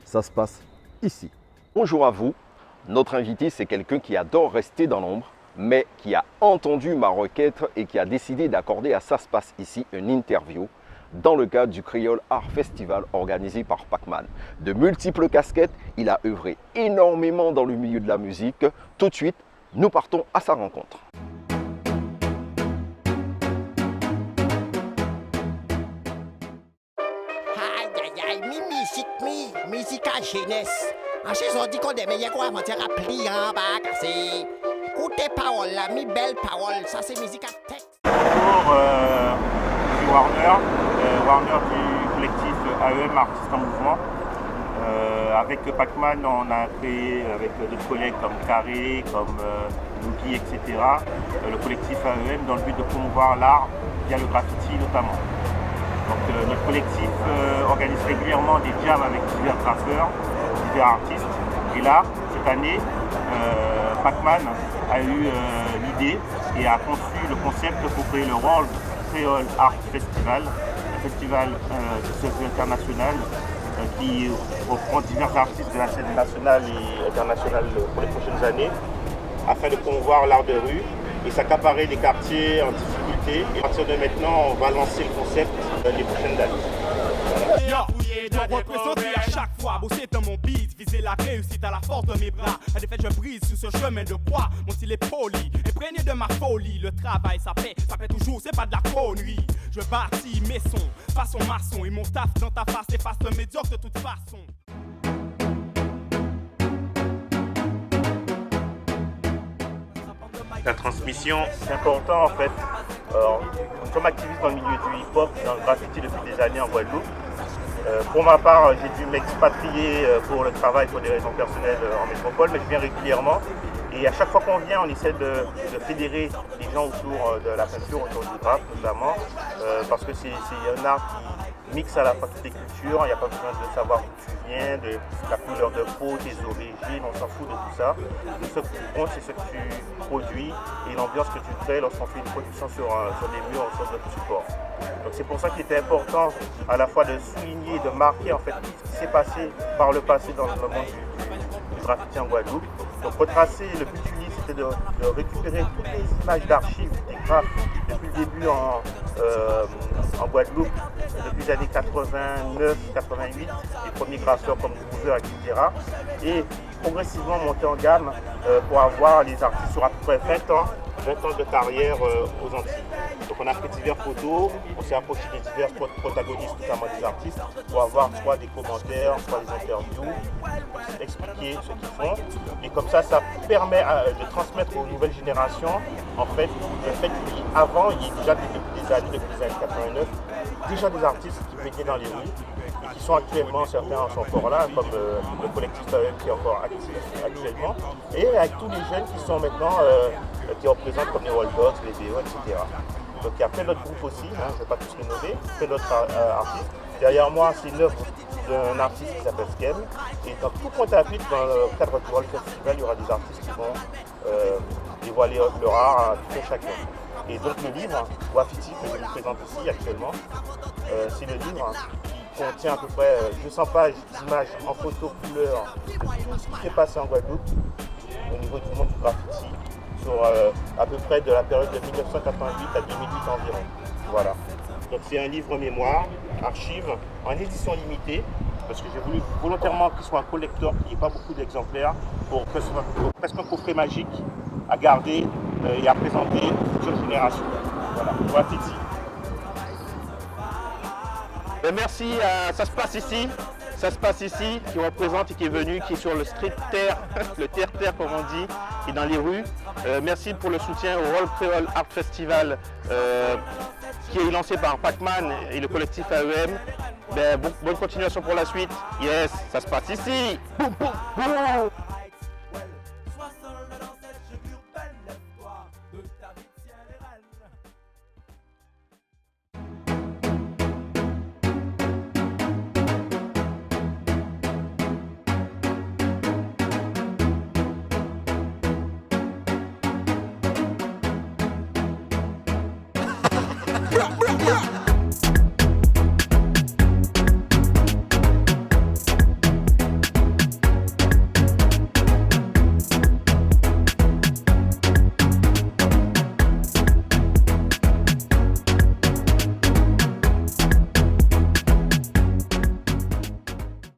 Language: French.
Ça se passe ici. Bonjour à vous. Notre invité, c'est quelqu'un qui adore rester dans l'ombre, mais qui a entendu ma requête et qui a décidé d'accorder à Ça se passe ici une interview dans le cadre du Creole Art Festival organisé par Pac-Man. De multiples casquettes, il a œuvré énormément dans le milieu de la musique. Tout de suite, nous partons à sa rencontre. Musique à jeunesse. En chez on dit qu'on est meilleur qu'on va à plier en bas, c'est. Écoutez paroles là, mes belles paroles, ça c'est musique à texte. Bonjour, je suis Warner du collectif AEM Artistes en Mouvement. Avec Pac-Man, on a créé avec d'autres collègues comme Carré, comme Louki, etc. Le collectif AEM dans le but de promouvoir l'art via le graffiti notamment. Donc, notre collectif organise régulièrement des jams avec divers graffeurs, divers artistes. Et là, cette année, Pac-Man a eu l'idée et a conçu le concept pour créer le World Creole Art Festival, un festival de circuit international qui reprend divers artistes de la scène nationale et internationale pour les prochaines années, afin de promouvoir l'art de rue et s'accaparer des quartiers en difficulté. Et à partir de maintenant, on va lancer le concept les prochaines années. Voilà. Je dois représenter à chaque fois, bosser dans mon beat, viser la réussite à la force de mes bras. À des faits, je brise sur ce chemin de croix. Mon style est poli, imprégné de ma folie. Le travail, ça paie toujours, c'est pas de la connerie. Je bâtis mes sons, façon maçon. Et mon taf dans ta face efface le médiocre de toute façon. La transmission, c'est important en fait. Nous sommes activistes dans le milieu du hip-hop, dans le graffiti depuis des années en Guadeloupe. Pour ma part, j'ai dû m'expatrier pour le travail pour des raisons personnelles en métropole, mais je viens régulièrement. Et à chaque fois qu'on vient, on essaie de fédérer les gens autour de la peinture, autour du graphe notamment, parce que c'est un art qui mixe à la fois toutes les cultures. Il n'y a pas besoin de savoir d'où tu viens, de la couleur de peau, tes origines, on s'en fout de tout ça. Tout ce qui compte, c'est ce que tu produis et l'ambiance que tu crées lorsqu'on fait une production sur des murs, sur d'autres supports. Donc c'est pour ça qu'il était important à la fois de souligner, de marquer en fait tout ce qui s'est passé par le passé dans le monde du graffiti en Guadeloupe. Donc retracer, le but du livre c'était de récupérer toutes les images d'archives des graphes depuis le début en Guadeloupe, depuis les années 89, 88, les premiers graffeurs comme Groover, etc. Et progressivement monter en gamme pour avoir les artistes sur à peu près 20 ans de carrière aux Antilles. Donc on a fait diverses photos, on s'est approché des divers protagonistes, notamment des artistes, pour avoir soit des commentaires, soit des interviews, expliquer ce qu'ils font. Et comme ça permet de transmettre aux nouvelles générations, en fait, le fait qu'avant, il y ait déjà depuis les années 89, déjà des artistes qui baignaient dans les rues et qui sont actuellement, certains sont encore là, comme le collectif qui est encore actif actuellement, et avec tous les jeunes qui sont maintenant, qui représentent comme les World Dogs, les BO, etc. Donc il y a plein d'autres groupes aussi, je ne vais pas tous les nommer, plein d'autres artistes. Derrière moi, c'est une œuvre d'un artiste qui s'appelle Skem. Et dans tout Pointe-à-Pitre, dans le cadre du World Festival, il y aura des artistes qui vont dévoiler leur art à tout un chacun. Et donc le livre, Wafiti, que je vous présente ici actuellement, c'est le livre qui contient à peu près 200 pages d'images en photo couleur de tout ce qui s'est passé en Guadeloupe au niveau du monde du graffiti sur à peu près de la période de 1988 à 2008 environ. Voilà. Donc c'est un livre mémoire, archive, en édition limitée, parce que j'ai voulu volontairement qu'il soit un collector, qu'il n'y ait pas beaucoup d'exemplaires, pour que ce soit presque un coffret magique à garder et à présenter aux futures générations. Voilà, Wafiti. Merci à Ça se passe ici. Ça se passe ici, qui représente et qui est venu, qui est sur le street terre, le terre-terre comme on dit, qui est dans les rues. Merci pour le soutien au World Creole Art Festival qui est lancé par Pac-Man et le collectif AEM. Bonne continuation pour la suite. Yes, ça se passe ici. Boum, boum, boum. bra, bra, bra.